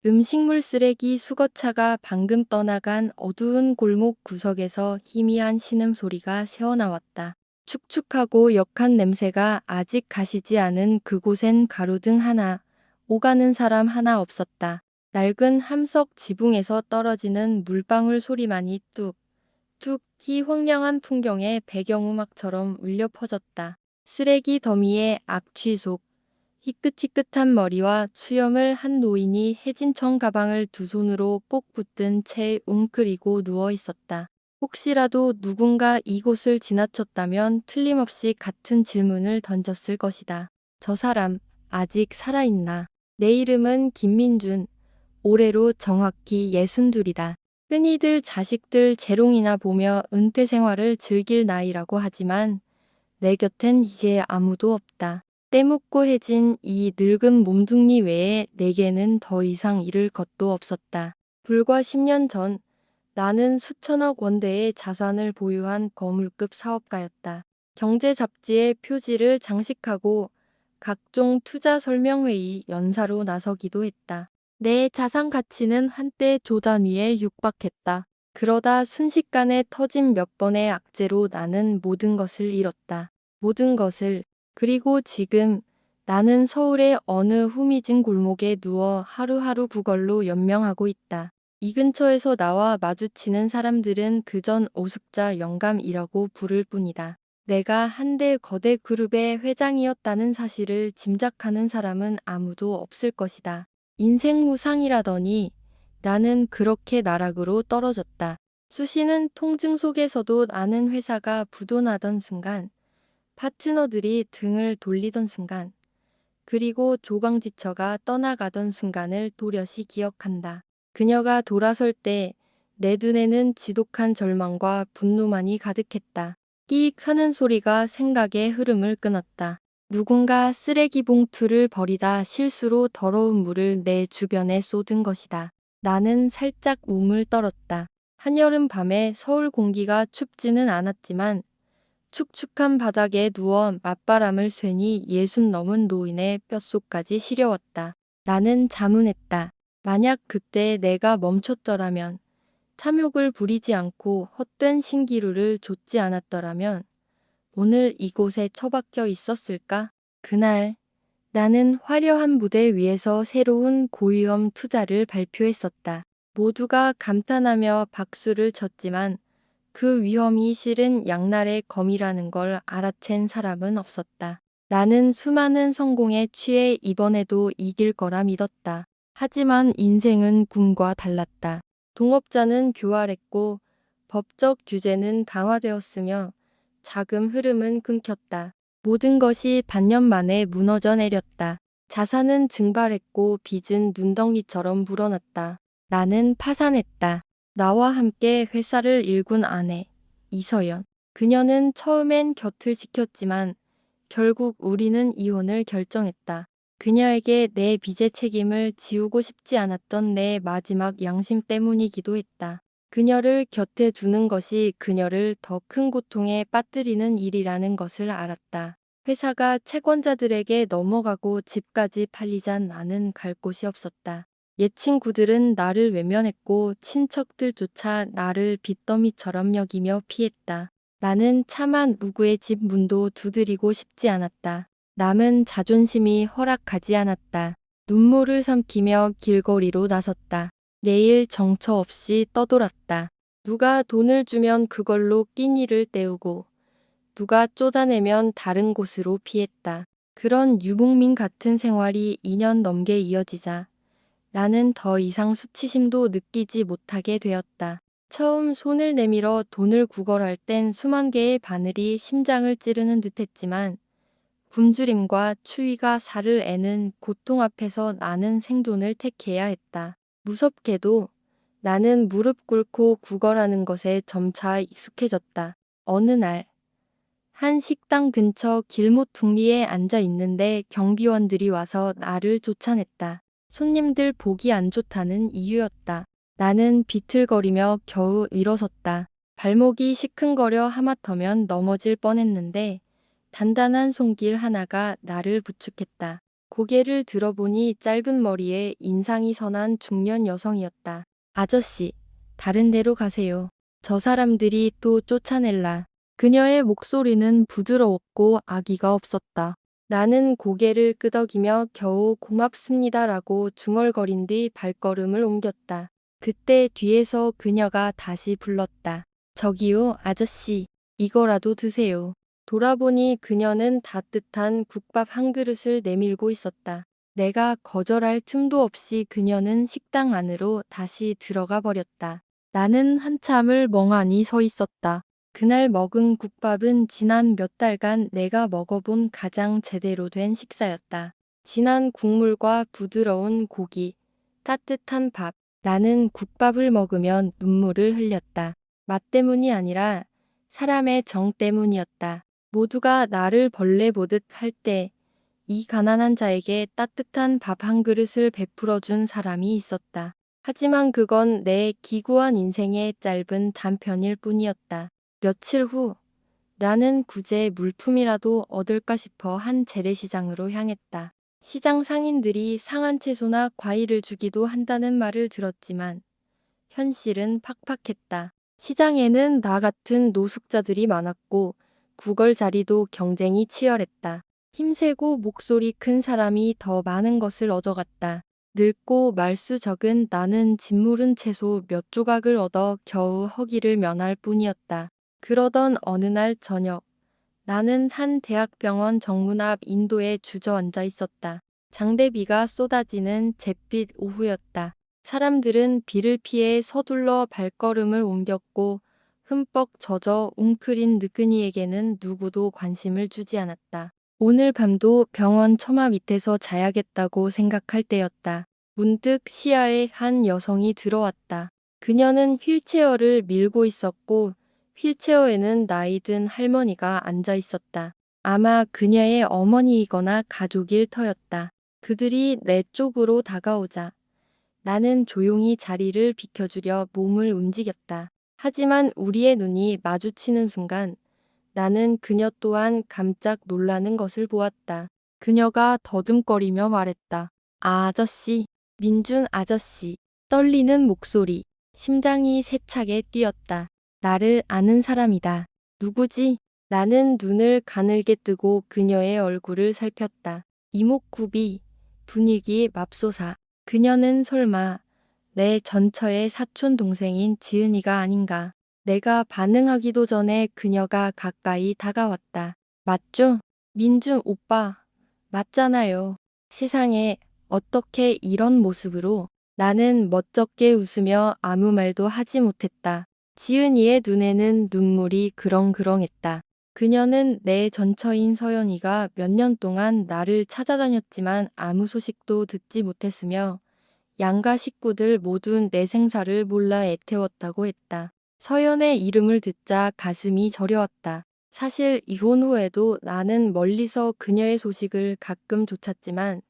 음식물 쓰레기 수거차가 방금 떠나간 어두운 골목 구석에서 희미한 신음소리가 새어나왔다. 축축하고 역한 냄새가 아직 가시지 않은 그곳엔 가로등 하나, 오가는 사람 하나 없었다. 낡은 함석 지붕에서 떨어지는 물방울 소리만이 뚝뚝이 황량한 풍경의 배경음악처럼 울려 퍼졌다. 쓰레기 더미의 악취 속 희끗희끗한 머리와 수염을 한 노인이 해진청 가방을 두 손으로 꼭 붙든 채 웅크리고 누워 있었다. 혹시라도 누군가 이곳을 지나쳤다면 틀림없이 같은 질문을 던졌을 것이다. 저 사람 아직 살아있나? 내 이름은 김민준. 올해로 정확히 62이다. 흔히들 자식들 재롱이나 보며 은퇴 생활을 즐길 나이라고 하지만 내 곁엔 이제 아무도 없다. 때묻고 해진 이 늙은 몸뚱이 외에 내게는 더 이상 잃을 것도 없었다. 불과 10년 전 나는 수천억 원대의 자산을 보유한 거물급 사업가였다. 경제 잡지의 표지를 장식하고 각종 투자 설명회의 연사로 나서기도 했다. 내 자산 가치는 한때 조 단위에 육박했다. 그러다 순식간에 터진 몇 번의 악재로 나는 모든 것을 잃었다. 모든 것을. 그리고 지금 나는 서울의 어느 후미진 골목에 누워 하루하루 그걸로 연명하고 있다. 이 근처에서 나와 마주치는 사람들은 그전 오숙자 영감이라고 부를 뿐이다. 내가 한때 거대 그룹의 회장이었다는 사실을 짐작하는 사람은 아무도 없을 것이다. 인생 무상이라더니 나는 그렇게 나락으로 떨어졌다. 수시는 통증 속에서도 나는 회사가 부도나던 순간, 파트너들이 등을 돌리던 순간, 그리고 조강지처가 떠나가던 순간을 도려시 기억한다. 그녀가 돌아설 때 내 눈에는 지독한 절망과 분노만이 가득했다. 끼익 하는 소리가 생각의 흐름을 끊었다. 누군가 쓰레기 봉투를 버리다 실수로 더러운 물을 내 주변에 쏟은 것이다. 나는 살짝 몸을 떨었다. 한여름 밤에 서울 공기가 춥지는 않았지만 축축한 바닥에 누워 맞바람을 쐬니 60 넘은 노인의 뼛속까지 시려웠다. 나는 자문했다. 만약 그때 내가 멈췄더라면, 탐욕을 부리지 않고 헛된 신기루를 좇지 않았더라면 오늘 이곳에 처박혀 있었을까? 그날 나는 화려한 무대 위에서 새로운 고위험 투자를 발표했었다. 모두가 감탄하며 박수를 쳤지만 그 위험이 실은 양날의 검이라는 걸 알아챈 사람은 없었다. 나는 수많은 성공에 취해 이번에도 이길 거라 믿었다. 하지만 인생은 꿈과 달랐다. 동업자는 교활했고 법적 규제는 강화되었으며 자금 흐름은 끊겼다. 모든 것이 반년 만에 무너져 내렸다. 자산은 증발했고 빚은 눈덩이처럼 불어났다. 나는 파산했다. 나와 함께 회사를 일군 아내, 이서연. 그녀는 처음엔 곁을 지켰지만 결국 우리는 이혼을 결정했다. 그녀에게 내 빚의 책임을 지우고 싶지 않았던 내 마지막 양심 때문이기도 했다. 그녀를 곁에 두는 것이 그녀를 더 큰 고통에 빠뜨리는 일이라는 것을 알았다. 회사가 채권자들에게 넘어가고 집까지 팔리자 나는 갈 곳이 없었다. 옛 친구들은 나를 외면했고 친척들조차 나를 빚더미처럼 여기며 피했다. 나는 차마 누구의 집 문도 두드리고 싶지 않았다. 남은 자존심이 허락하지 않았다. 눈물을 삼키며 길거리로 나섰다. 내일 정처 없이 떠돌았다. 누가 돈을 주면 그걸로 끼니를 때우고 누가 쫓아내면 다른 곳으로 피했다. 그런 유목민 같은 생활이 2년 넘게 이어지자 나는 더 이상 수치심도 느끼지 못하게 되었다. 처음 손을 내밀어 돈을 구걸할 땐 수만 개의 바늘이 심장을 찌르는 듯했지만 굶주림과 추위가 살을 애는 고통 앞에서 나는 생존을 택해야 했다. 무섭게도 나는 무릎 꿇고 구걸하는 것에 점차 익숙해졌다. 어느 날, 한 식당 근처 길모퉁리에 앉아 있는데 경비원들이 와서 나를 쫓아냈다. 손님들 보기 안 좋다는 이유였다. 나는 비틀거리며 겨우 일어섰다. 발목이 시큰거려 하마터면 넘어질 뻔했는데 단단한 손길 하나가 나를 부축했다. 고개를 들어보니 짧은 머리에 인상이 선한 중년 여성이었다. 아저씨, 다른 데로 가세요. 저 사람들이 또 쫓아낼라. 그녀의 목소리는 부드러웠고 악의가 없었다. 나는 고개를 끄덕이며 겨우 고맙습니다라고 중얼거린 뒤 발걸음을 옮겼다. 그때 뒤에서 그녀가 다시 불렀다. 저기요, 아저씨. 이거라도 드세요. 돌아보니 그녀는 따뜻한 국밥 한 그릇을 내밀고 있었다. 내가 거절할 틈도 없이 그녀는 식당 안으로 다시 들어가 버렸다. 나는 한참을 멍하니 서 있었다. 그날 먹은 국밥은 지난 몇 달간 내가 먹어본 가장 제대로 된 식사였다. 진한 국물과 부드러운 고기, 따뜻한 밥. 나는 국밥을 먹으면 눈물을 흘렸다. 맛 때문이 아니라 사람의 정 때문이었다. 모두가 나를 벌레 보듯 할 때 이 가난한 자에게 따뜻한 밥 한 그릇을 베풀어 준 사람이 있었다. 하지만 그건 내 기구한 인생의 짧은 단편일 뿐이었다. 며칠 후 나는 구제 물품이라도 얻을까 싶어 한 재래시장으로 향했다. 시장 상인들이 상한 채소나 과일을 주기도 한다는 말을 들었지만 현실은 팍팍했다. 시장에는 나 같은 노숙자들이 많았고 구걸 자리도 경쟁이 치열했다. 힘세고 목소리 큰 사람이 더 많은 것을 얻어갔다. 늙고 말수 적은 나는 짓무른 채소 몇 조각을 얻어 겨우 허기를 면할 뿐이었다. 그러던 어느 날 저녁, 나는 한 대학병원 정문 앞 인도에 주저앉아 있었다. 장대비가 쏟아지는 잿빛 오후였다. 사람들은 비를 피해 서둘러 발걸음을 옮겼고 흠뻑 젖어 웅크린 느그니에게는 누구도 관심을 주지 않았다. 오늘 밤도 병원 처마 밑에서 자야겠다고 생각할 때였다. 문득 시야에 한 여성이 들어왔다. 그녀는 휠체어를 밀고 있었고 휠체어에는 나이 든 할머니가 앉아 있었다. 아마 그녀의 어머니이거나 가족일 터였다. 그들이 내 쪽으로 다가오자 나는 조용히 자리를 비켜주려 몸을 움직였다. 하지만 우리의 눈이 마주치는 순간 나는 그녀 또한 깜짝 놀라는 것을 보았다. 그녀가 더듬거리며 말했다. 아저씨, 민준 아저씨. 떨리는 목소리, 심장이 세차게 뛰었다. 나를 아는 사람이다. 누구지? 나는 눈을 가늘게 뜨고 그녀의 얼굴을 살폈다. 이목구비, 분위기 맙소사. 그녀는 설마 내 전처의 사촌 동생인 지은이가 아닌가. 내가 반응하기도 전에 그녀가 가까이 다가왔다. 맞죠? 민준 오빠. 맞잖아요. 세상에 어떻게 이런 모습으로. 나는 멋쩍게 웃으며 아무 말도 하지 못했다. 지은이의 눈에는 눈물이 그렁그렁했다. 그녀는 내 전처인 서연이가 몇 년 동안 나를 찾아다녔지만 아무 소식도 듣지 못했으며 양가 식구들 모두 내 생사를 몰라 애태웠다고 했다. 서연의 이름을 듣자 가슴이 저려왔다. 사실 이혼 후에도 나는 멀리서 그녀의 소식을 가끔 쫓았지만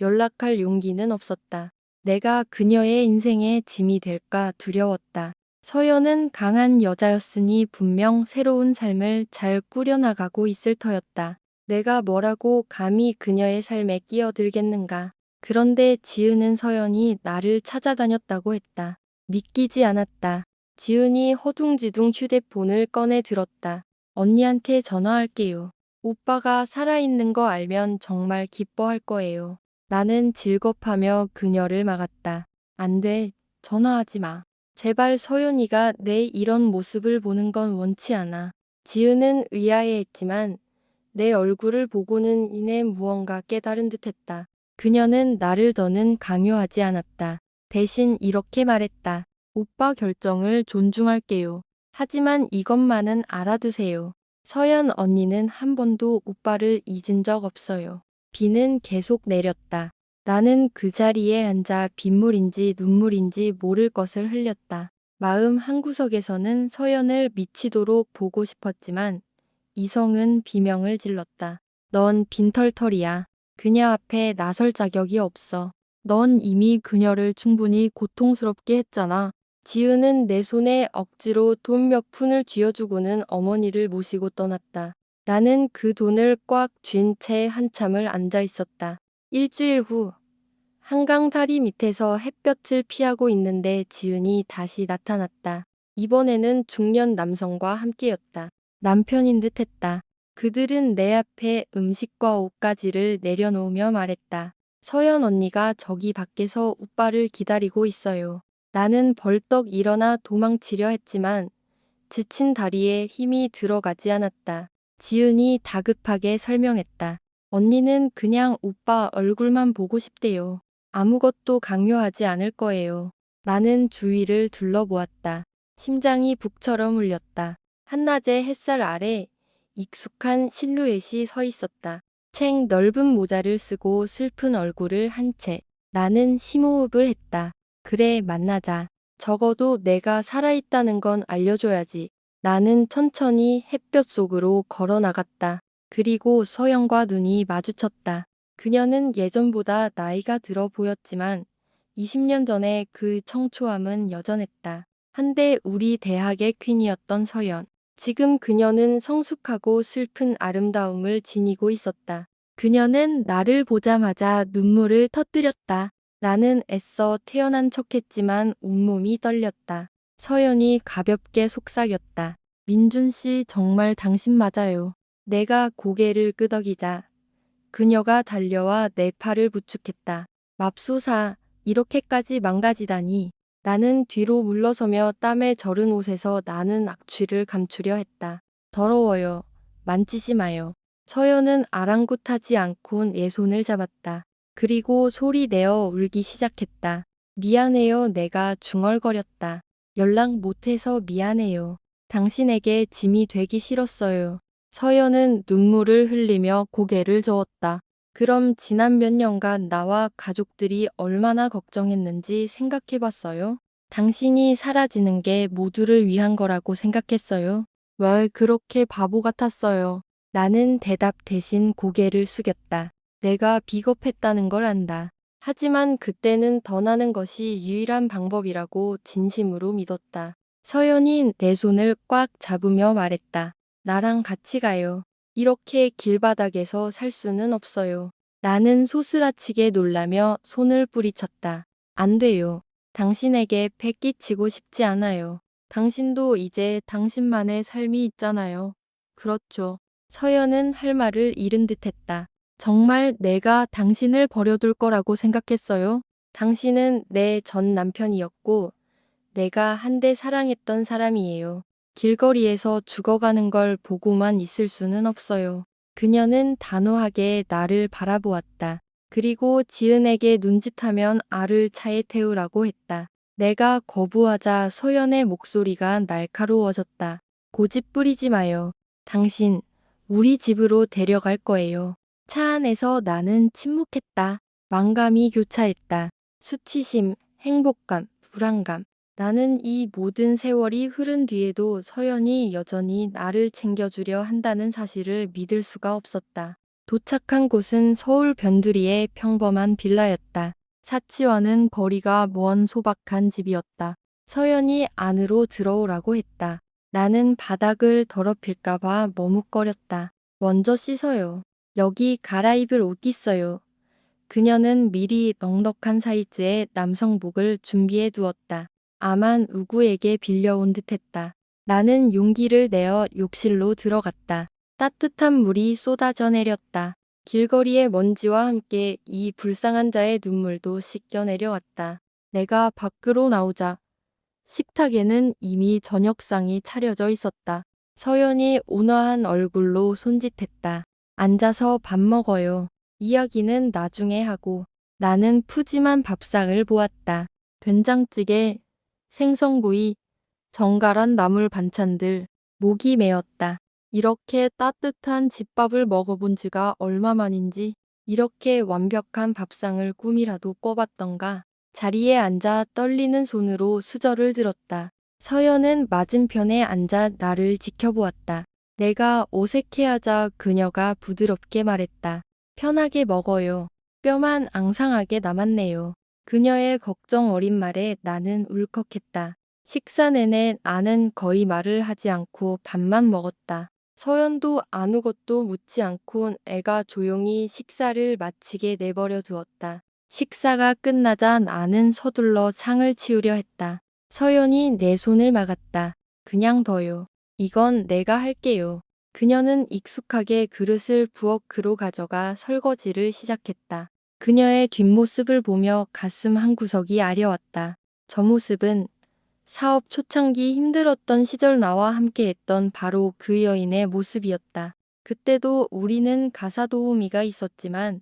연락할 용기는 없었다. 내가 그녀의 인생의 짐이 될까 두려웠다. 서연은 강한 여자였으니 분명 새로운 삶을 잘 꾸려나가고 있을 터였다. 내가 뭐라고 감히 그녀의 삶에 끼어들겠는가. 그런데 지은은 서연이 나를 찾아다녔다고 했다. 믿기지 않았다. 지은이 허둥지둥 휴대폰을 꺼내 들었다. 언니한테 전화할게요. 오빠가 살아있는 거 알면 정말 기뻐할 거예요. 나는 질겁하며 그녀를 막았다. 안 돼. 전화하지 마. 제발 서연이가 내 이런 모습을 보는 건 원치 않아. 지은은 의아해했지만 내 얼굴을 보고는 이내 무언가 깨달은 듯했다. 그녀는 나를 더는 강요하지 않았다. 대신 이렇게 말했다. 오빠 결정을 존중할게요. 하지만 이것만은 알아두세요. 서연 언니는 한 번도 오빠를 잊은 적 없어요. 비는 계속 내렸다. 나는 그 자리에 앉아 빗물인지 눈물인지 모를 것을 흘렸다. 마음 한구석에서는 서연을 미치도록 보고 싶었지만 이성은 비명을 질렀다. 넌 빈털털이야. 그녀 앞에 나설 자격이 없어. 넌 이미 그녀를 충분히 고통스럽게 했잖아. 지은은 내 손에 억지로 돈 몇 푼을 쥐어주고는 어머니를 모시고 떠났다. 나는 그 돈을 꽉 쥔 채 한참을 앉아 있었다. 일주일 후 한강 다리 밑에서 햇볕을 피하고 있는데 지은이 다시 나타났다. 이번에는 중년 남성과 함께였다. 남편인 듯했다. 그들은 내 앞에 음식과 옷가지를 내려놓으며 말했다. 서연 언니가 저기 밖에서 오빠를 기다리고 있어요. 나는 벌떡 일어나 도망치려 했지만 지친 다리에 힘이 들어가지 않았다. 지은이 다급하게 설명했다. 언니는 그냥 오빠 얼굴만 보고 싶대요. 아무것도 강요하지 않을 거예요. 나는 주위를 둘러보았다. 심장이 북처럼 울렸다. 한낮의 햇살 아래 익숙한 실루엣이 서 있었다. 챙 넓은 모자를 쓰고 슬픈 얼굴을 한 채. 나는 심호흡을 했다. 그래, 만나자. 적어도 내가 살아있다는 건 알려줘야지. 나는 천천히 햇볕 속으로 걸어 나갔다. 그리고 서영과 눈이 마주쳤다. 그녀는 예전보다 나이가 들어 보였지만 20년 전에 그 청초함은 여전했다. 한때 우리 대학의 퀸이었던 서연. 지금 그녀는 성숙하고 슬픈 아름다움을 지니고 있었다. 그녀는 나를 보자마자 눈물을 터뜨렸다. 나는 애써 태어난 척했지만 온몸이 떨렸다. 서연이 가볍게 속삭였다. 민준 씨, 정말 당신 맞아요. 내가 고개를 끄덕이자 그녀가 달려와 내 팔을 부축했다. 맙소사, 이렇게까지 망가지다니. 나는 뒤로 물러서며 땀에 절은 옷에서 나는 악취를 감추려 했다. 더러워요. 만지지 마요. 서연은 아랑곳하지 않곤 내 손을 잡았다. 그리고 소리 내어 울기 시작했다. 미안해요. 내가 중얼거렸다. 연락 못해서 미안해요. 당신에게 짐이 되기 싫었어요. 서연은 눈물을 흘리며 고개를 저었다. 그럼 지난 몇 년간 나와 가족들이 얼마나 걱정했는지 생각해봤어요? 당신이 사라지는 게 모두를 위한 거라고 생각했어요? 왜 그렇게 바보 같았어요? 나는 대답 대신 고개를 숙였다. 내가 비겁했다는 걸 안다. 하지만 그때는 떠나는 것이 유일한 방법이라고 진심으로 믿었다. 서연이 내 손을 꽉 잡으며 말했다. 나랑 같이 가요. 이렇게 길바닥에서 살 수는 없어요. 나는 소스라치게 놀라며 손을 뿌리쳤다. 안 돼요. 당신에게 패 끼치고 싶지 않아요. 당신도 이제 당신만의 삶이 있잖아요. 그렇죠. 서연은 할 말을 잃은 듯했다. 정말 내가 당신을 버려둘 거라고 생각했어요? 당신은 내 전 남편이었고 내가 한때 사랑했던 사람이에요. 길거리에서 죽어가는 걸 보고만 있을 수는 없어요. 그녀는 단호하게 나를 바라보았다. 그리고 지은에게 눈짓하면 알을 차에 태우라고 했다. 내가 거부하자 서연의 목소리가 날카로워졌다. 고집 부리지 마요. 당신, 우리 집으로 데려갈 거예요. 차 안에서 나는 침묵했다. 만감이 교차했다. 수치심, 행복감, 불안감. 나는 이 모든 세월이 흐른 뒤에도 서연이 여전히 나를 챙겨주려 한다는 사실을 믿을 수가 없었다. 도착한 곳은 서울 변두리의 평범한 빌라였다. 사치와는 거리가 먼 소박한 집이었다. 서연이 안으로 들어오라고 했다. 나는 바닥을 더럽힐까봐 머뭇거렸다. 먼저 씻어요. 여기 갈아입을 옷 있어요. 그녀는 미리 넉넉한 사이즈의 남성복을 준비해 두었다. 아만 우구에게 빌려온 듯했다. 나는 용기를 내어 욕실로 들어갔다. 따뜻한 물이 쏟아져 내렸다. 길거리의 먼지와 함께 이 불쌍한 자의 눈물도 씻겨 내려왔다. 내가 밖으로 나오자 식탁에는 이미 저녁상이 차려져 있었다. 서연이 온화한 얼굴로 손짓했다. 앉아서 밥 먹어요. 이야기는 나중에 하고. 나는 푸짐한 밥상을 보았다. 된장찌개, 생선구이, 정갈한 나물 반찬들, 목이 메었다. 이렇게 따뜻한 집밥을 먹어본 지가 얼마만인지, 이렇게 완벽한 밥상을 꿈이라도 꿔봤던가. 자리에 앉아 떨리는 손으로 수저를 들었다. 서연은 맞은편에 앉아 나를 지켜보았다. 내가 어색해하자 그녀가 부드럽게 말했다. 편하게 먹어요. 뼈만 앙상하게 남았네요. 그녀의 걱정 어린 말에 나는 울컥했다. 식사 내내 나는 거의 말을 하지 않고 밥만 먹었다. 서연도 아무것도 묻지 않고 애가 조용히 식사를 마치게 내버려 두었다. 식사가 끝나자 나는 서둘러 상을 치우려 했다. 서연이 내 손을 막았다. 그냥 둬요. 이건 내가 할게요. 그녀는 익숙하게 그릇을 부엌으로 가져가 설거지를 시작했다. 그녀의 뒷모습을 보며 가슴 한구석이 아려왔다. 저 모습은 사업 초창기 힘들었던 시절 나와 함께했던 바로 그 여인의 모습이었다. 그때도 우리는 가사 도우미가 있었지만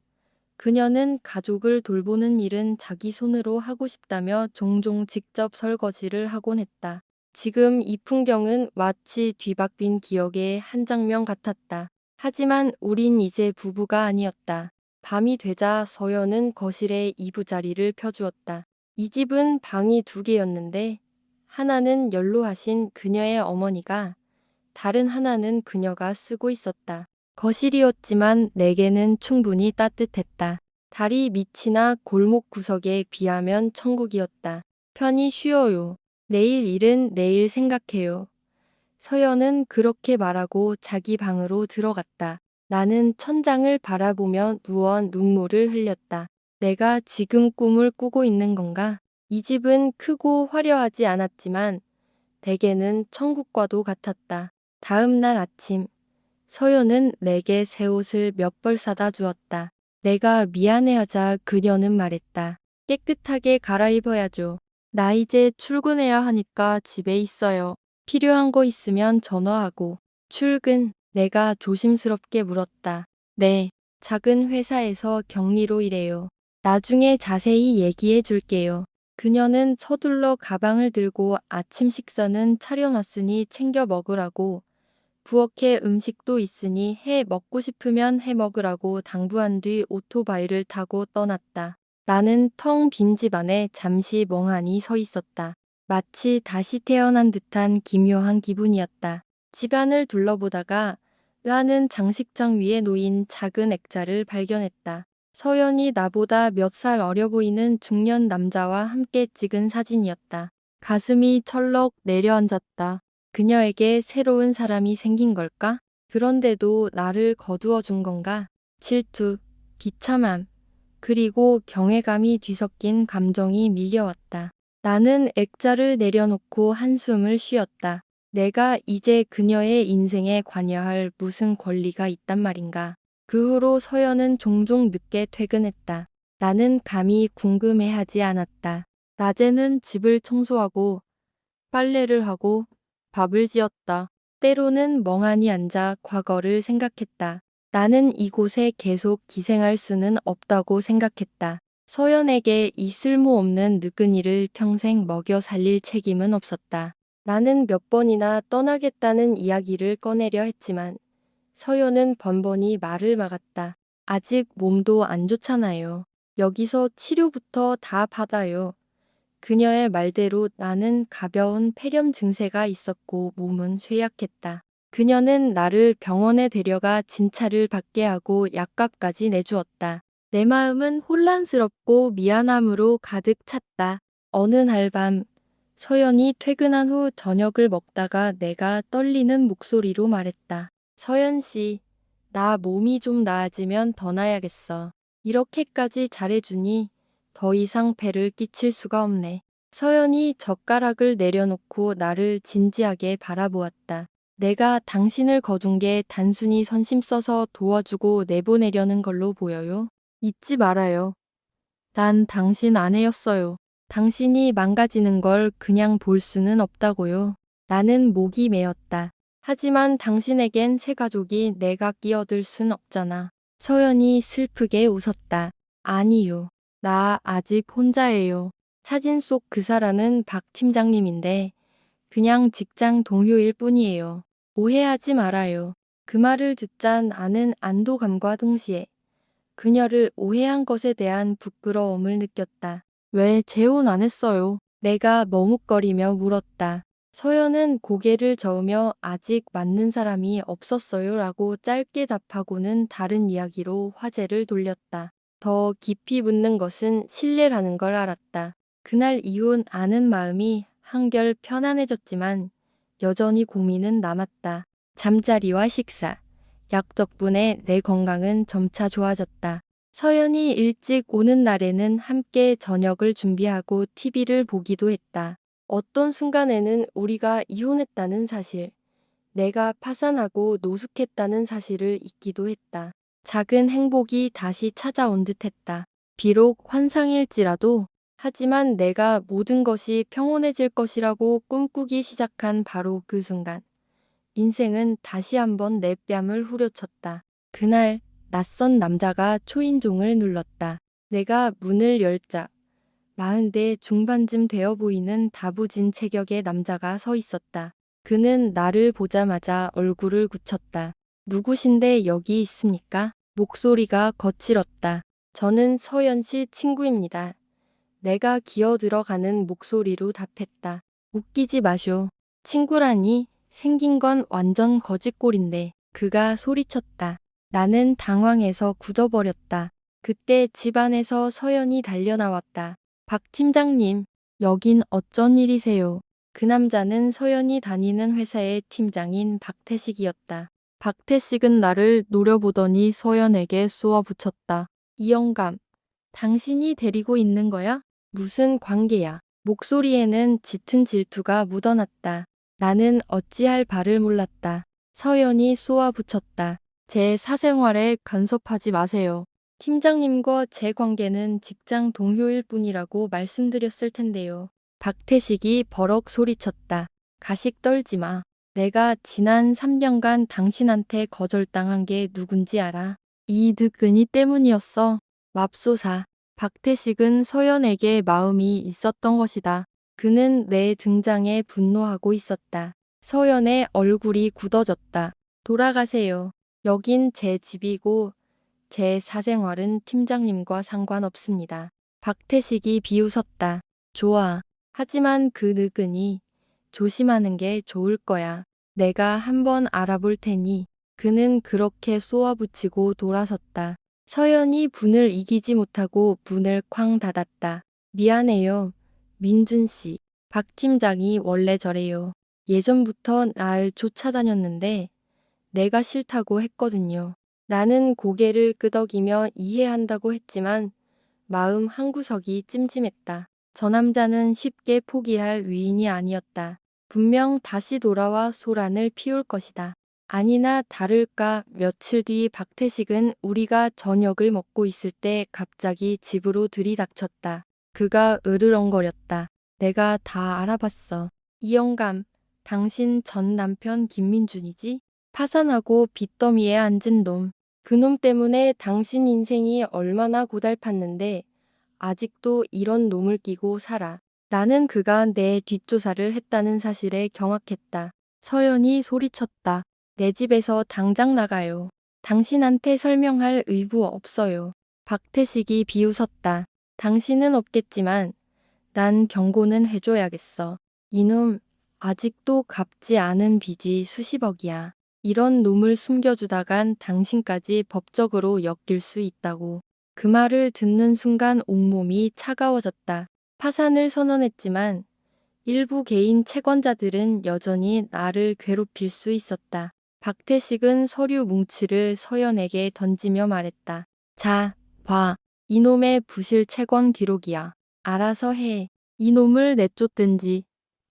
그녀는 가족을 돌보는 일은 자기 손으로 하고 싶다며 종종 직접 설거지를 하곤 했다. 지금 이 풍경은 마치 뒤바뀐 기억의 한 장면 같았다. 하지만 우린 이제 부부가 아니었다. 밤이 되자 서연은 거실에 이부자리를 펴주었다. 이 집은 방이 2개였는데 하나는 연로하신 그녀의 어머니가, 다른 하나는 그녀가 쓰고 있었다. 거실이었지만 내게는 충분히 따뜻했다. 다리 밑이나 골목 구석에 비하면 천국이었다. 편히 쉬어요. 내일 일은 내일 생각해요. 서연은 그렇게 말하고 자기 방으로 들어갔다. 나는 천장을 바라보며 누워 눈물을 흘렸다. 내가 지금 꿈을 꾸고 있는 건가? 이 집은 크고 화려하지 않았지만 대개는 천국과도 같았다. 다음 날 아침, 서연은 내게 새 옷을 몇 벌 사다 주었다. 내가 미안해하자 그녀는 말했다. 깨끗하게 갈아입어야죠. 나 이제 출근해야 하니까 집에 있어요. 필요한 거 있으면 전화하고. 출근, 내가 조심스럽게 물었다. 네, 작은 회사에서 격리로 일해요. 나중에 자세히 얘기해 줄게요. 그녀는 서둘러 가방을 들고 아침 식사는 차려놨으니 챙겨 먹으라고, 부엌에 음식도 있으니 해 먹고 싶으면 해 먹으라고 당부한 뒤 오토바이를 타고 떠났다. 나는 텅 빈 집 안에 잠시 멍하니 서 있었다. 마치 다시 태어난 듯한 기묘한 기분이었다. 집안을 둘러보다가 나는 장식장 위에 놓인 작은 액자를 발견했다. 서연이 나보다 몇 살 어려 보이는 중년 남자와 함께 찍은 사진이었다. 가슴이 철렁 내려앉았다. 그녀에게 새로운 사람이 생긴 걸까? 그런데도 나를 거두어 준 건가? 질투, 비참함, 그리고 경외감이 뒤섞인 감정이 밀려왔다. 나는 액자를 내려놓고 한숨을 쉬었다. 내가 이제 그녀의 인생에 관여할 무슨 권리가 있단 말인가? 그 후로 서연은 종종 늦게 퇴근했다. 나는 감히 궁금해하지 않았다. 낮에는 집을 청소하고 빨래를 하고 밥을 지었다. 때로는 멍하니 앉아 과거를 생각했다. 나는 이곳에 계속 기생할 수는 없다고 생각했다. 서연에게 이 쓸모없는 늙은이를 평생 먹여 살릴 책임은 없었다. 나는 몇 번이나 떠나겠다는 이야기를 꺼내려 했지만 서연은 번번이 말을 막았다. 아직 몸도 안 좋잖아요. 여기서 치료부터 다 받아요. 그녀의 말대로 나는 가벼운 폐렴 증세가 있었고 몸은 쇠약했다. 그녀는 나를 병원에 데려가 진찰을 받게 하고 약값까지 내주었다. 내 마음은 혼란스럽고 미안함으로 가득 찼다. 어느 날 밤, 서연이 퇴근한 후 저녁을 먹다가 내가 떨리는 목소리로 말했다. 서연 씨, 나 몸이 좀 나아지면 더 나야겠어. 이렇게까지 잘해주니 더 이상 배를 끼칠 수가 없네. 서연이 젓가락을 내려놓고 나를 진지하게 바라보았다. 내가 당신을 거둔 게 단순히 선심 써서 도와주고 내보내려는 걸로 보여요? 잊지 말아요. 난 당신 아내였어요. 당신이 망가지는 걸 그냥 볼 수는 없다고요. 나는 목이 메었다. 하지만 당신에겐 새 가족이 내가 끼어들 순 없잖아. 서연이 슬프게 웃었다. 아니요. 나 아직 혼자예요. 사진 속 그 사람은 박 팀장님인데 그냥 직장 동료일 뿐이에요. 오해하지 말아요. 그 말을 듣자 나는 안도감과 동시에 그녀를 오해한 것에 대한 부끄러움을 느꼈다. 왜 재혼 안 했어요? 내가 머뭇거리며 물었다. 서연은 고개를 저으며 아직 맞는 사람이 없었어요 라고 짧게 답하고는 다른 이야기로 화제를 돌렸다. 더 깊이 묻는 것은 신뢰라는 걸 알았다. 그날 이후 아는 마음이 한결 편안해졌지만 여전히 고민은 남았다. 잠자리와 식사, 약 덕분에 내 건강은 점차 좋아졌다. 서연이 일찍 오는 날에는 함께 저녁을 준비하고 TV를 보기도 했다. 어떤 순간에는 우리가 이혼했다는 사실, 내가 파산하고 노숙했다는 사실을 잊기도 했다. 작은 행복이 다시 찾아온 듯했다. 비록 환상일지라도, 하지만 내가 모든 것이 평온해질 것이라고 꿈꾸기 시작한 바로 그 순간, 인생은 다시 한번 내 뺨을 후려쳤다. 그날 낯선 남자가 초인종을 눌렀다. 내가 문을 열자 40대 중반쯤 되어 보이는 다부진 체격의 남자가 서 있었다. 그는 나를 보자마자 얼굴을 굳혔다. 누구신데 여기 있습니까? 목소리가 거칠었다. 저는 서연 씨 친구입니다. 내가 기어 들어가는 목소리로 답했다. 웃기지 마쇼. 친구라니 생긴 건 완전 거짓골인데. 그가 소리쳤다. 나는 당황해서 굳어버렸다. 그때 집 안에서 서연이 달려나왔다. 박 팀장님, 여긴 어쩐 일이세요? 그 남자는 서연이 다니는 회사의 팀장인 박태식이었다. 박태식은 나를 노려보더니 서연에게 쏘아붙였다. 이 영감, 당신이 데리고 있는 거야? 무슨 관계야? 목소리에는 짙은 질투가 묻어났다. 나는 어찌할 바를 몰랐다. 서연이 쏘아붙였다. 제 사생활에 간섭하지 마세요. 팀장님과 제 관계는 직장 동료일 뿐이라고 말씀드렸을 텐데요. 박태식이 버럭 소리쳤다. 가식 떨지 마. 내가 지난 3년간 당신한테 거절당한 게 누군지 알아? 이 늑근이 때문이었어. 맙소사. 박태식은 서연에게 마음이 있었던 것이다. 그는 내 등장에 분노하고 있었다. 서연의 얼굴이 굳어졌다. 돌아가세요. 여긴 제 집이고 제 사생활은 팀장님과 상관없습니다. 박태식이 비웃었다. 좋아. 하지만 그 늑은이 조심하는 게 좋을 거야. 내가 한번 알아볼 테니. 그는 그렇게 쏘아붙이고 돌아섰다. 서연이 분을 이기지 못하고 문을 쾅 닫았다. 미안해요. 민준 씨. 박 팀장이 원래 저래요. 예전부터 날 쫓아다녔는데 내가 싫다고 했거든요. 나는 고개를 끄덕이며 이해한다고 했지만 마음 한구석이 찜찜했다. 저 남자는 쉽게 포기할 위인이 아니었다. 분명 다시 돌아와 소란을 피울 것이다. 아니나 다를까 며칠 뒤 박태식은 우리가 저녁을 먹고 있을 때 갑자기 집으로 들이닥쳤다. 그가 으르렁거렸다. 내가 다 알아봤어. 이 영감, 당신 전 남편 김민준이지? 파산하고 빚더미에 앉은 놈. 그놈 때문에 당신 인생이 얼마나 고달팠는데 아직도 이런 놈을 끼고 살아. 나는 그가 내 뒷조사를 했다는 사실에 경악했다. 서연이 소리쳤다. 내 집에서 당장 나가요. 당신한테 설명할 의무 없어요. 박태식이 비웃었다. 당신은 없겠지만 난 경고는 해줘야겠어. 이놈, 아직도 갚지 않은 빚이 수십억이야. 이런 놈을 숨겨주다간 당신까지 법적으로 엮일 수 있다고. 그 말을 듣는 순간 온몸이 차가워졌다. 파산을 선언했지만 일부 개인 채권자들은 여전히 나를 괴롭힐 수 있었다. 박태식은 서류 뭉치를 서연에게 던지며 말했다. 자, 봐. 이놈의 부실 채권 기록이야. 알아서 해. 이놈을 내쫓든지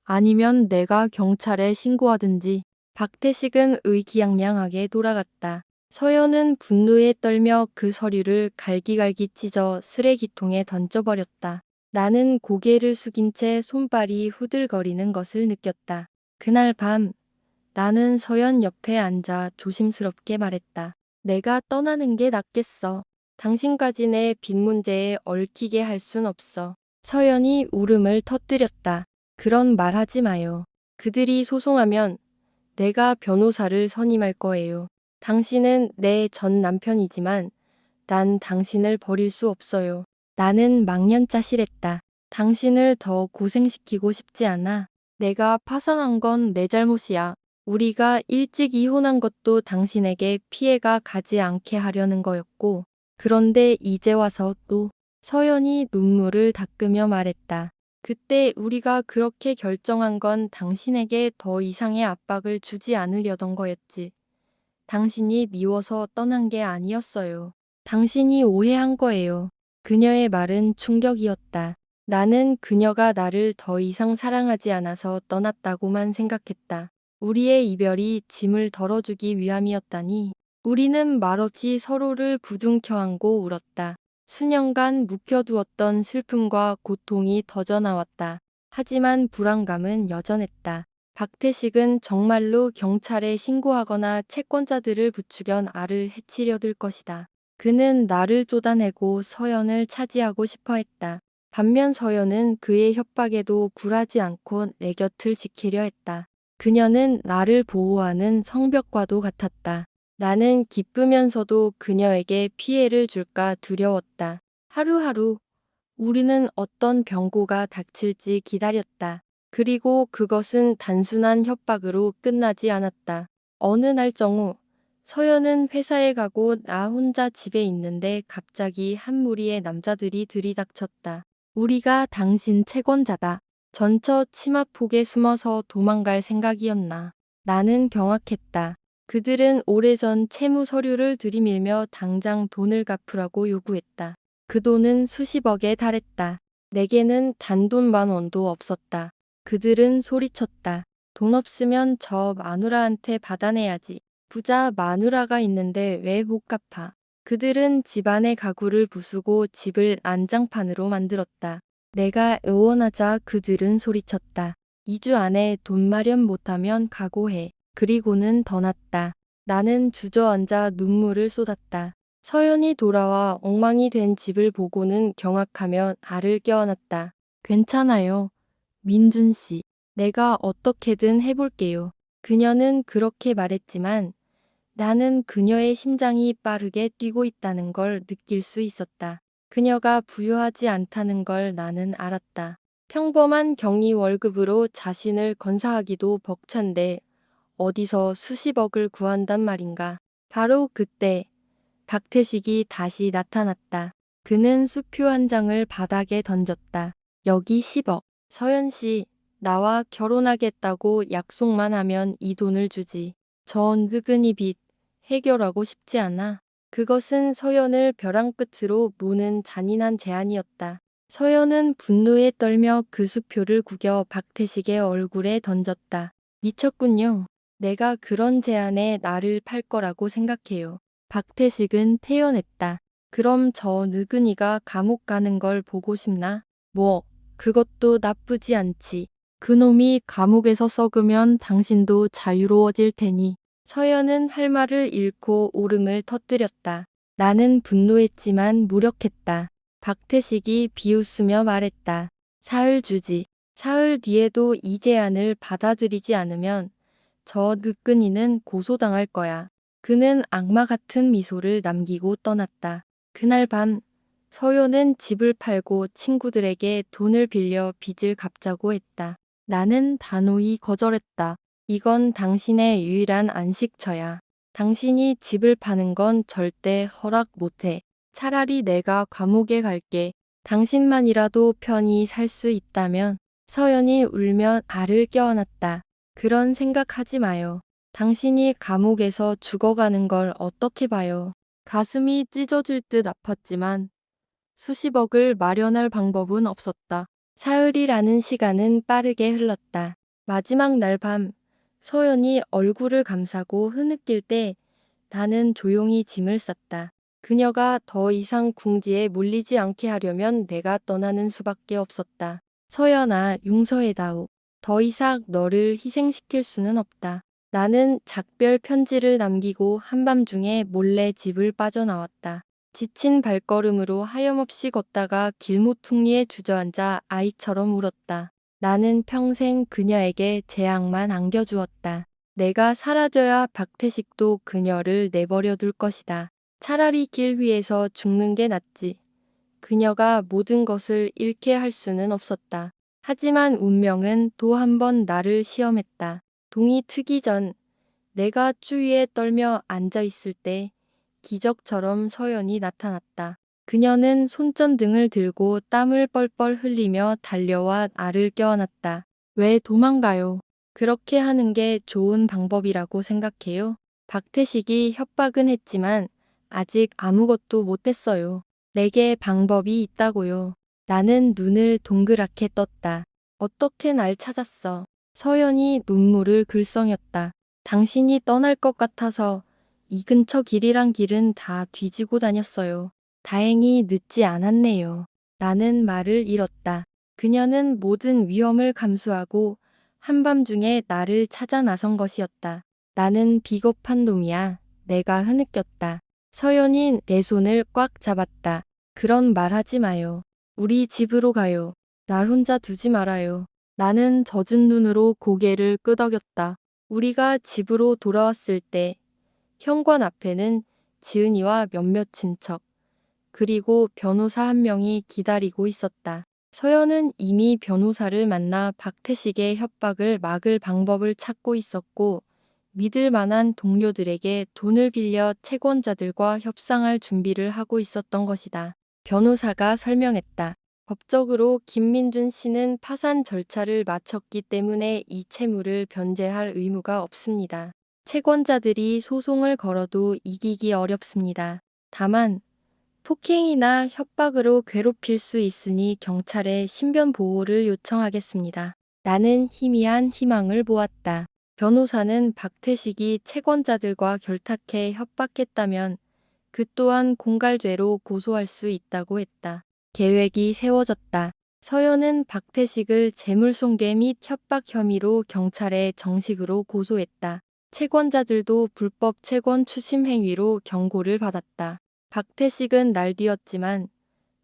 아니면 내가 경찰에 신고하든지. 박태식은 의기양양하게 돌아갔다. 서연은 분노에 떨며 그 서류를 갈기갈기 찢어 쓰레기통에 던져버렸다. 나는 고개를 숙인 채 손발이 후들거리는 것을 느꼈다. 그날 밤 나는 서연 옆에 앉아 조심스럽게 말했다. 내가 떠나는 게 낫겠어. 당신까지 내 빚 문제에 얽히게 할 순 없어. 서연이 울음을 터뜨렸다. 그런 말 하지 마요. 그들이 소송하면 내가 변호사를 선임할 거예요. 당신은 내 전 남편이지만 난 당신을 버릴 수 없어요. 나는 망연자실했다. 당신을 더 고생시키고 싶지 않아. 내가 파산한 건 내 잘못이야. 우리가 일찍 이혼한 것도 당신에게 피해가 가지 않게 하려는 거였고, 그런데 이제 와서 또 서연이 눈물을 닦으며 말했다. 그때 우리가 그렇게 결정한 건 당신에게 더 이상의 압박을 주지 않으려던 거였지. 당신이 미워서 떠난 게 아니었어요. 당신이 오해한 거예요. 그녀의 말은 충격이었다. 나는 그녀가 나를 더 이상 사랑하지 않아서 떠났다고만 생각했다. 우리의 이별이 짐을 덜어주기 위함이었다니. 우리는 말없이 서로를 부둥켜 안고 울었다. 수년간 묵혀두었던 슬픔과 고통이 터져나왔다. 하지만 불안감은 여전했다. 박태식은 정말로 경찰에 신고하거나 채권자들을 부추겨 나를 해치려 들 것이다. 그는 나를 쫓아내고 서연을 차지하고 싶어 했다. 반면 서연은 그의 협박에도 굴하지 않고 내 곁을 지키려 했다. 그녀는 나를 보호하는 성벽과도 같았다. 나는 기쁘면서도 그녀에게 피해를 줄까 두려웠다. 하루하루 우리는 어떤 병고가 닥칠지 기다렸다. 그리고 그것은 단순한 협박으로 끝나지 않았다. 어느 날 정오, 서연은 회사에 가고 나 혼자 집에 있는데 갑자기 한 무리의 남자들이 들이닥쳤다. 우리가 당신 채권자다. 전처 치마폭에 숨어서 도망갈 생각이었나. 나는 경악했다. 그들은 오래전 채무 서류를 들이밀며 당장 돈을 갚으라고 요구했다. 그 돈은 수십억에 달했다. 내게는 단돈 10,000원도 없었다. 그들은 소리쳤다. 돈 없으면 저 마누라한테 받아내야지. 부자 마누라가 있는데 왜 못 갚아. 그들은 집안의 가구를 부수고 집을 난장판으로 만들었다. 내가 애원하자 그들은 소리쳤다. 2주 안에 돈 마련 못하면 각오해. 그리고는 더 났다. 나는 주저앉아 눈물을 쏟았다. 서연이 돌아와 엉망이 된 집을 보고는 경악하며 나를 껴안았다. 괜찮아요. 민준 씨. 내가 어떻게든 해볼게요. 그녀는 그렇게 말했지만 나는 그녀의 심장이 빠르게 뛰고 있다는 걸 느낄 수 있었다. 그녀가 부유하지 않다는 걸 나는 알았다. 평범한 경리 월급으로 자신을 건사하기도 벅찬데 어디서 수십억을 구한단 말인가. 바로 그때 박태식이 다시 나타났다. 그는 수표 한 장을 바닥에 던졌다. 여기 10억. 서연 씨, 나와 결혼하겠다고 약속만 하면 이 돈을 주지. 저 늙은이 빚 해결하고 싶지 않아. 그것은 서연을 벼랑 끝으로 모는 잔인한 제안이었다. 서연은 분노에 떨며 그 수표를 구겨 박태식의 얼굴에 던졌다. 미쳤군요. 내가 그런 제안에 나를 팔 거라고 생각해요. 박태식은 태연했다. 그럼 저 늙은이가 감옥 가는 걸 보고 싶나? 뭐, 그것도 나쁘지 않지. 그놈이 감옥에서 썩으면 당신도 자유로워질 테니. 서연은 할 말을 잃고 울음을 터뜨렸다. 나는 분노했지만 무력했다. 박태식이 비웃으며 말했다. 사흘 주지. 사흘 뒤에도 이 제안을 받아들이지 않으면 저 늙은이는 고소당할 거야. 그는 악마 같은 미소를 남기고 떠났다. 그날 밤 서연은 집을 팔고 친구들에게 돈을 빌려 빚을 갚자고 했다. 나는 단호히 거절했다. 이건 당신의 유일한 안식처야. 당신이 집을 파는 건 절대 허락 못해. 차라리 내가 감옥에 갈게. 당신만이라도 편히 살 수 있다면. 서연이 울며 알을 껴안았다. 그런 생각하지 마요. 당신이 감옥에서 죽어가는 걸 어떻게 봐요. 가슴이 찢어질 듯 아팠지만 수십억을 마련할 방법은 없었다. 사흘이라는 시간은 빠르게 흘렀다. 마지막 날 밤, 서연이 얼굴을 감싸고 흐느낄 때 나는 조용히 짐을 쌌다. 그녀가 더 이상 궁지에 몰리지 않게 하려면 내가 떠나는 수밖에 없었다. 서연아, 용서해다오. 더 이상 너를 희생시킬 수는 없다. 나는 작별 편지를 남기고 한밤중에 몰래 집을 빠져나왔다. 지친 발걸음으로 하염없이 걷다가 길모퉁이에 주저앉아 아이처럼 울었다. 나는 평생 그녀에게 재앙만 안겨주었다. 내가 사라져야 박태식도 그녀를 내버려 둘 것이다. 차라리 길 위에서 죽는 게 낫지. 그녀가 모든 것을 잃게 할 수는 없었다. 하지만 운명은 또 한 번 나를 시험했다. 동이 트기 전 내가 추위에 떨며 앉아 있을 때 기적처럼 서연이 나타났다. 그녀는 손전등을 들고 땀을 뻘뻘 흘리며 달려와 나를 껴안았다. 왜 도망가요? 그렇게 하는 게 좋은 방법이라고 생각해요? 박태식이 협박은 했지만 아직 아무것도 못했어요. 내게 방법이 있다고요. 나는 눈을 동그랗게 떴다. 어떻게 날 찾았어? 서연이 눈물을 글썽였다. 당신이 떠날 것 같아서 이 근처 길이랑 길은 다 뒤지고 다녔어요. 다행히 늦지 않았네요. 나는 말을 잃었다. 그녀는 모든 위험을 감수하고 한밤중에 나를 찾아 나선 것이었다. 나는 비겁한 놈이야. 내가 흐느꼈다. 서연이 내 손을 꽉 잡았다. 그런 말 하지 마요. 우리 집으로 가요. 날 혼자 두지 말아요. 나는 젖은 눈으로 고개를 끄덕였다. 우리가 집으로 돌아왔을 때 현관 앞에는 지은이와 몇몇 친척, 그리고 변호사 한 명이 기다리고 있었다. 서연은 이미 변호사를 만나 박태식의 협박을 막을 방법을 찾고 있었고, 믿을 만한 동료들에게 돈을 빌려 채권자들과 협상할 준비를 하고 있었던 것이다. 변호사가 설명했다. 법적으로 김민준 씨는 파산 절차를 마쳤기 때문에 이 채무를 변제할 의무가 없습니다. 채권자들이 소송을 걸어도 이기기 어렵습니다. 다만 폭행이나 협박으로 괴롭힐 수 있으니 경찰에 신변 보호를 요청하겠습니다. 나는 희미한 희망을 보았다. 변호사는 박태식이 채권자들과 결탁해 협박했다면 그 또한 공갈죄로 고소할 수 있다고 했다. 계획이 세워졌다. 서연은 박태식을 재물손괴 및 협박 혐의로 경찰에 정식으로 고소했다. 채권자들도 불법 채권 추심 행위로 경고를 받았다. 박태식은 날뛰었지만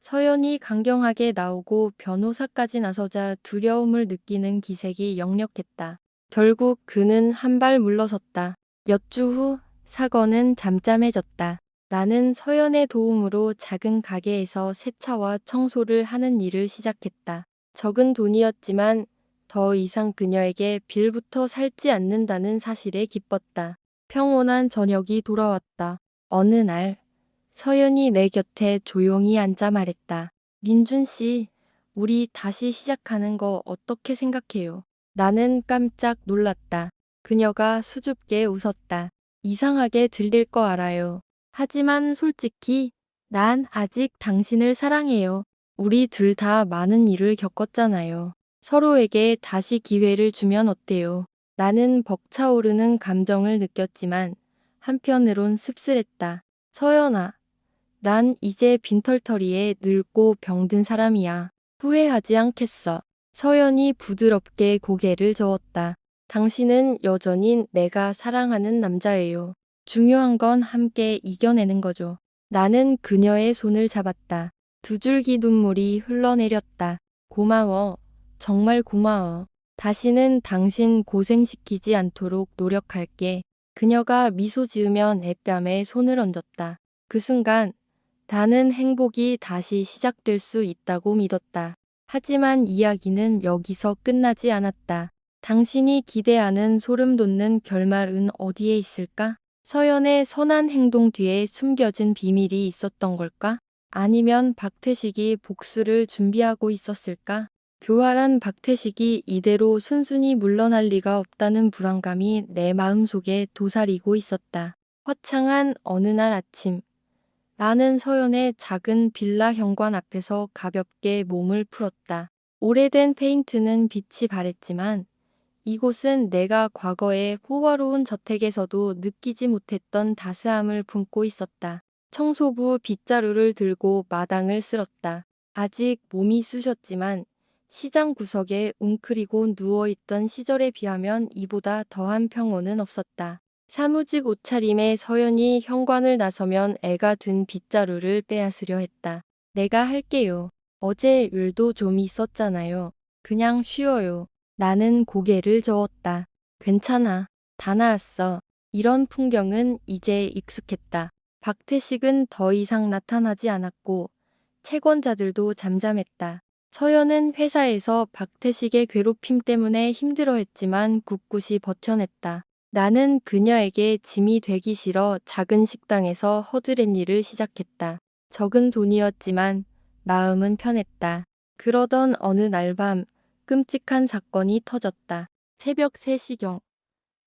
서연이 강경하게 나오고 변호사까지 나서자 두려움을 느끼는 기색이 역력했다. 결국 그는 한 발 물러섰다. 몇 주 후 사건은 잠잠해졌다. 나는 서연의 도움으로 작은 가게에서 세차와 청소를 하는 일을 시작했다. 적은 돈이었지만 더 이상 그녀에게 빌부터 살지 않는다는 사실에 기뻤다. 평온한 저녁이 돌아왔다. 어느 날 서연이 내 곁에 조용히 앉아 말했다. 민준 씨, 우리 다시 시작하는 거 어떻게 생각해요? 나는 깜짝 놀랐다. 그녀가 수줍게 웃었다. 이상하게 들릴 거 알아요. 하지만 솔직히 난 아직 당신을 사랑해요. 우리 둘 다 많은 일을 겪었잖아요. 서로에게 다시 기회를 주면 어때요? 나는 벅차오르는 감정을 느꼈지만 한편으론 씁쓸했다. 서연아, 난 이제 빈털터리에 늙고 병든 사람이야. 후회하지 않겠어. 서연이 부드럽게 고개를 저었다. 당신은 여전히 내가 사랑하는 남자예요. 중요한 건 함께 이겨내는 거죠. 나는 그녀의 손을 잡았다. 두 줄기 눈물이 흘러내렸다. 고마워. 정말 고마워. 다시는 당신 고생시키지 않도록 노력할게. 그녀가 미소 지으며 내 뺨에 손을 얹었다. 그 순간 나는 행복이 다시 시작될 수 있다고 믿었다. 하지만 이야기는 여기서 끝나지 않았다. 당신이 기대하는 소름 돋는 결말은 어디에 있을까? 서연의 선한 행동 뒤에 숨겨진 비밀이 있었던 걸까? 아니면 박태식이 복수를 준비하고 있었을까? 교활한 박태식이 이대로 순순히 물러날 리가 없다는 불안감이 내 마음속에 도사리고 있었다. 화창한 어느 날 아침, 나는 서연의 작은 빌라 현관 앞에서 가볍게 몸을 풀었다. 오래된 페인트는 빛이 바랬지만 이곳은 내가 과거의 호화로운 저택에서도 느끼지 못했던 따스함을 품고 있었다. 청소부 빗자루를 들고 마당을 쓸었다. 아직 몸이 쑤셨지만 시장 구석에 웅크리고 누워있던 시절에 비하면 이보다 더한 평온은 없었다. 사무직 옷차림의 서연이 현관을 나서면 애가 든 빗자루를 빼앗으려 했다. 내가 할게요. 어제 일도 좀 있었잖아요. 그냥 쉬어요. 나는 고개를 저었다. 괜찮아. 다 나았어. 이런 풍경은 이제 익숙했다. 박태식은 더 이상 나타나지 않았고 채권자들도 잠잠했다. 서연은 회사에서 박태식의 괴롭힘 때문에 힘들어했지만 굳굳이 버텨냈다. 나는 그녀에게 짐이 되기 싫어 작은 식당에서 허드렛 일을 시작했다. 적은 돈이었지만 마음은 편했다. 그러던 어느 날 밤 끔찍한 사건이 터졌다. 새벽 3시경.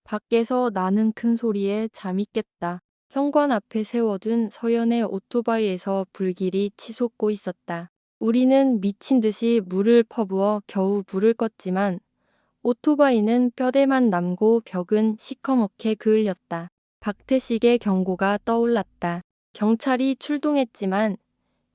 밖에서 나는 큰 소리에 잠이 깼다. 현관 앞에 세워둔 서연의 오토바이에서 불길이 치솟고 있었다. 우리는 미친 듯이 물을 퍼부어 겨우 불을 껐지만 오토바이는 뼈대만 남고 벽은 시커멓게 그을렸다. 박태식의 경고가 떠올랐다. 경찰이 출동했지만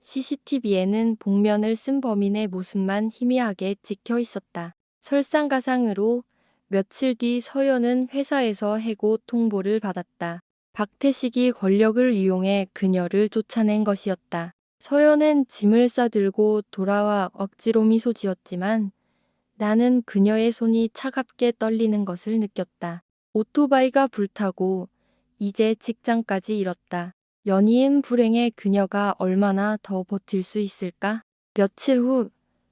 CCTV에는 복면을 쓴 범인의 모습만 희미하게 찍혀 있었다. 설상가상으로 며칠 뒤 서연은 회사에서 해고 통보를 받았다. 박태식이 권력을 이용해 그녀를 쫓아낸 것이었다. 서연은 짐을 싸들고 돌아와 억지로 미소 지었지만 나는 그녀의 손이 차갑게 떨리는 것을 느꼈다. 오토바이가 불타고 이제 직장까지 잃었다. 연이은 불행에 그녀가 얼마나 더 버틸 수 있을까? 며칠 후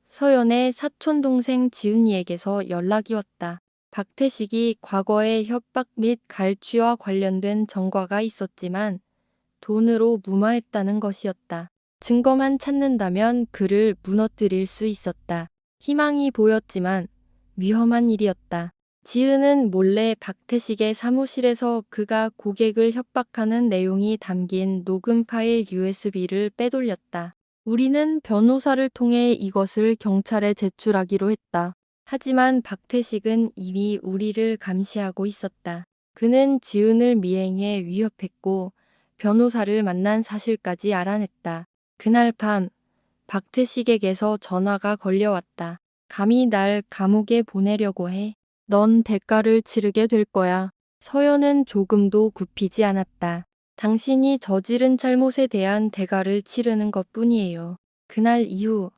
서연의 사촌동생 지은이에게서 연락이 왔다. 박태식이 과거의 협박 및 갈취와 관련된 전과가 있었지만 돈으로 무마했다는 것이었다. 증거만 찾는다면 그를 무너뜨릴 수 있었다. 희망이 보였지만 위험한 일이었다. 지은은 몰래 박태식의 사무실에서 그가 고객을 협박하는 내용이 담긴 녹음 파일 USB를 빼돌렸다. 우리는 변호사를 통해 이것을 경찰에 제출하기로 했다. 하지만 박태식은 이미 우리를 감시하고 있었다. 그는 지은을 미행해 위협했고 변호사를 만난 사실까지 알아냈다. 그날 밤 박태식에게서 전화가 걸려왔다. 감히 날 감옥에 보내려고 해. 넌 대가를 치르게 될 거야. 서연은 조금도 굽히지 않았다. 당신이 저지른 잘못에 대한 대가를 치르는 것뿐이에요. 그날 이후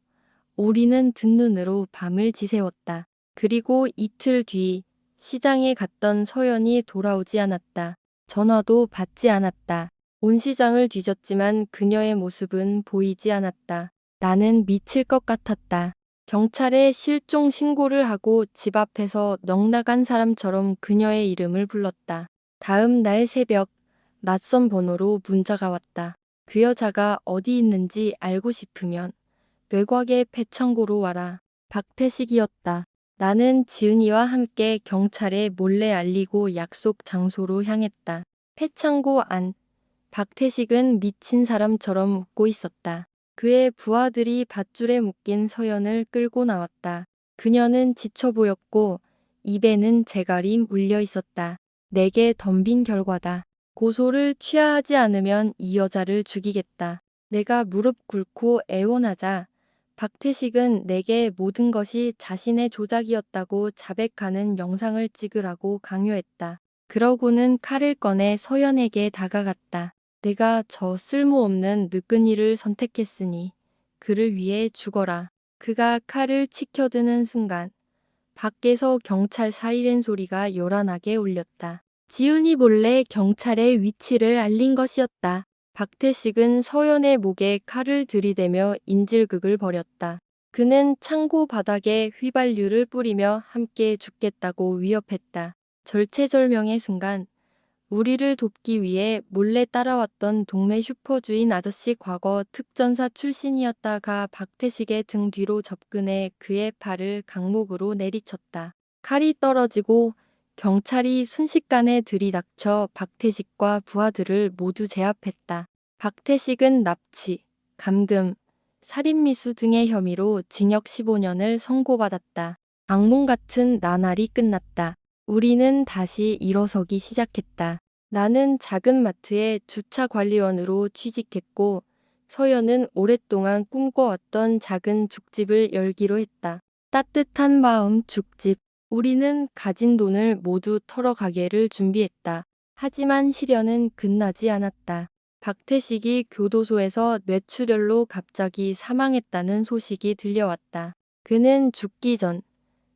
우리는 듣눈으로 밤을 지새웠다. 그리고 이틀 뒤 시장에 갔던 서연이 돌아오지 않았다. 전화도 받지 않았다. 온 시장을 뒤졌지만 그녀의 모습은 보이지 않았다. 나는 미칠 것 같았다. 경찰에 실종 신고를 하고 집 앞에서 넋나간 사람처럼 그녀의 이름을 불렀다. 다음 날 새벽 낯선 번호로 문자가 왔다. 그 여자가 어디 있는지 알고 싶으면 외곽의 폐창고로 와라. 박태식이었다. 나는 지은이와 함께 경찰에 몰래 알리고 약속 장소로 향했다. 폐창고 안. 박태식은 미친 사람처럼 웃고 있었다. 그의 부하들이 밧줄에 묶인 서연을 끌고 나왔다. 그녀는 지쳐 보였고 입에는 재갈이 물려 있었다. 내게 덤빈 결과다. 고소를 취하하지 않으면 이 여자를 죽이겠다. 내가 무릎 꿇고 애원하자 박태식은 내게 모든 것이 자신의 조작이었다고 자백하는 영상을 찍으라고 강요했다. 그러고는 칼을 꺼내 서연에게 다가갔다. 내가 저 쓸모없는 느끈이를 선택했으니 그를 위해 죽어라. 그가 칼을 치켜드는 순간 밖에서 경찰 사이렌 소리가 요란하게 울렸다. 지은이 몰래 경찰의 위치를 알린 것이었다. 박태식은 서연의 목에 칼을 들이대며 인질극을 벌였다. 그는 창고 바닥에 휘발유를 뿌리며 함께 죽겠다고 위협했다. 절체절명의 순간 우리를 돕기 위해 몰래 따라왔던 동네 슈퍼주인 아저씨 과거 특전사 출신이었다가 박태식의 등 뒤로 접근해 그의 팔을 강목으로 내리쳤다. 칼이 떨어지고 경찰이 순식간에 들이닥쳐 박태식과 부하들을 모두 제압했다. 박태식은 납치, 감금, 살인미수 등의 혐의로 징역 15년을 선고받았다. 악몽 같은 나날이 끝났다. 우리는 다시 일어서기 시작했다. 나는 작은 마트의 주차 관리원으로 취직했고 서연은 오랫동안 꿈꿔왔던 작은 죽집을 열기로 했다. 따뜻한 마음 죽집. 우리는 가진 돈을 모두 털어 가게를 준비했다. 하지만 시련은 끝나지 않았다. 박태식이 교도소에서 뇌출혈로 갑자기 사망했다는 소식이 들려왔다. 그는 죽기 전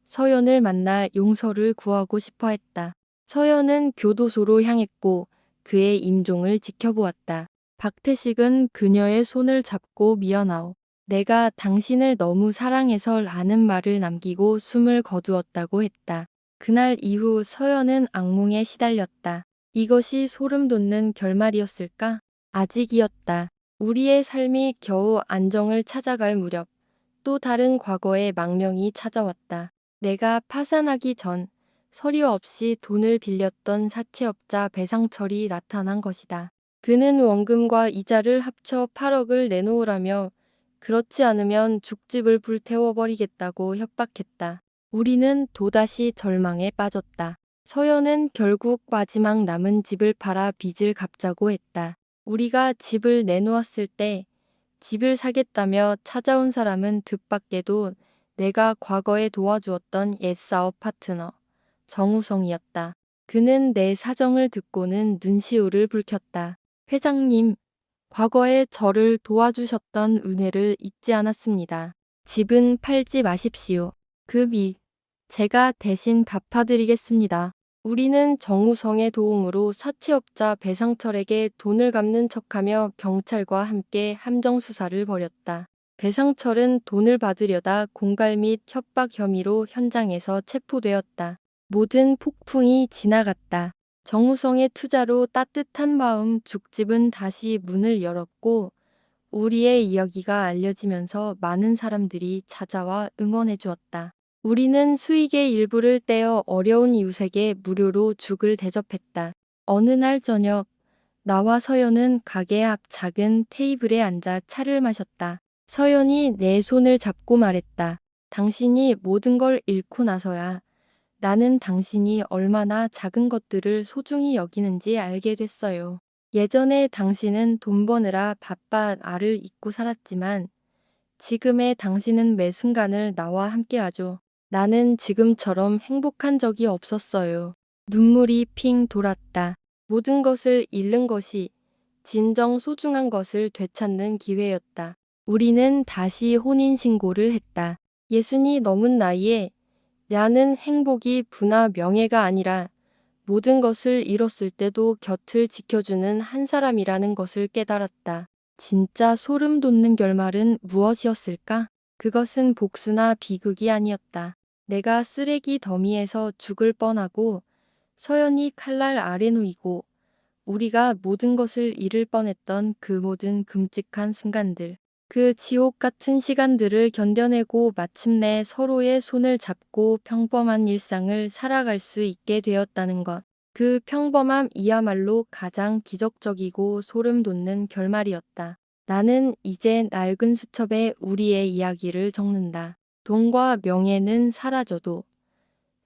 서연을 만나 용서를 구하고 싶어 했다. 서연은 교도소로 향했고 그의 임종을 지켜보았다. 박태식은 그녀의 손을 잡고 미안하오. 내가 당신을 너무 사랑해서 라는 말을 남기고 숨을 거두었다고 했다. 그날 이후 서연은 악몽에 시달렸다. 이것이 소름 돋는 결말이었을까? 아직이었다. 우리의 삶이 겨우 안정을 찾아갈 무렵 또 다른 과거의 망령이 찾아왔다. 내가 파산하기 전 서류 없이 돈을 빌렸던 사채업자 배상철이 나타난 것이다. 그는 원금과 이자를 합쳐 8억을 내놓으라며 그렇지 않으면 죽집을 불태워버리겠다고 협박했다. 우리는 또다시 절망에 빠졌다. 서연은 결국 마지막 남은 집을 팔아 빚을 갚자고 했다. 우리가 집을 내놓았을 때 집을 사겠다며 찾아온 사람은 뜻밖에도 내가 과거에 도와주었던 옛사업 파트너 정우성이었다. 그는 내 사정을 듣고는 눈시울을 붉혔다. 회장님, 과거에 저를 도와주셨던 은혜를 잊지 않았습니다. 집은 팔지 마십시오. 그 빚, 제가 대신 갚아드리겠습니다. 우리는 정우성의 도움으로 사채업자 배상철에게 돈을 갚는 척하며 경찰과 함께 함정 수사를 벌였다. 배상철은 돈을 받으려다 공갈 및 협박 혐의로 현장에서 체포되었다. 모든 폭풍이 지나갔다. 정우성의 투자로 따뜻한 마음 죽집은 다시 문을 열었고 우리의 이야기가 알려지면서 많은 사람들이 찾아와 응원해 주었다. 우리는 수익의 일부를 떼어 어려운 이웃에게 무료로 죽을 대접했다. 어느 날 저녁, 나와 서연은 가게 앞 작은 테이블에 앉아 차를 마셨다. 서연이 내 손을 잡고 말했다. 당신이 모든 걸 잃고 나서야 나는 당신이 얼마나 작은 것들을 소중히 여기는지 알게 됐어요. 예전에 당신은 돈 버느라 바빠 나를 잊고 살았지만 지금의 당신은 매 순간을 나와 함께하죠. 나는 지금처럼 행복한 적이 없었어요. 눈물이 핑 돌았다. 모든 것을 잃는 것이 진정 소중한 것을 되찾는 기회였다. 우리는 다시 혼인신고를 했다. 예순이 넘은 나이에 나는 행복이 부나 명예가 아니라 모든 것을 잃었을 때도 곁을 지켜주는 한 사람이라는 것을 깨달았다. 진짜 소름 돋는 결말은 무엇이었을까? 그것은 복수나 비극이 아니었다. 내가 쓰레기 더미에서 죽을 뻔하고 서연이 칼날 아래 놓이고 우리가 모든 것을 잃을 뻔했던 그 모든 끔찍한 순간들. 그 지옥 같은 시간들을 견뎌내고 마침내 서로의 손을 잡고 평범한 일상을 살아갈 수 있게 되었다는 것. 그 평범함이야말로 가장 기적적이고 소름 돋는 결말이었다. 나는 이제 낡은 수첩에 우리의 이야기를 적는다. 돈과 명예는 사라져도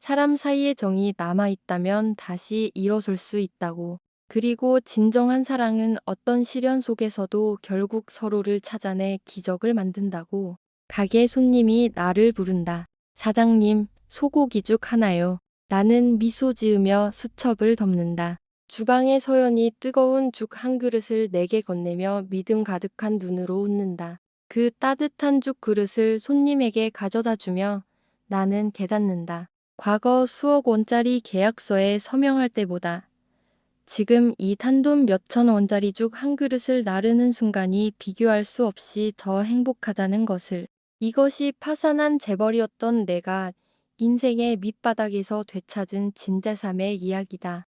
사람 사이의 정이 남아있다면 다시 일어설 수 있다고. 그리고 진정한 사랑은 어떤 시련 속에서도 결국 서로를 찾아내 기적을 만든다고. 가게 손님이 나를 부른다. 사장님, 소고기죽 하나요. 나는 미소 지으며 수첩을 덮는다. 주방의 서연이 뜨거운 죽 한 그릇을 내게 건네며 믿음 가득한 눈으로 웃는다. 그 따뜻한 죽 그릇을 손님에게 가져다 주며 나는 깨닫는다. 과거 수억 원짜리 계약서에 서명할 때보다 지금 이 단돈 몇천 원짜리 죽 한 그릇을 나르는 순간이 비교할 수 없이 더 행복하다는 것을. 이것이 파산한 재벌이었던 내가 인생의 밑바닥에서 되찾은 진재삼의 이야기다.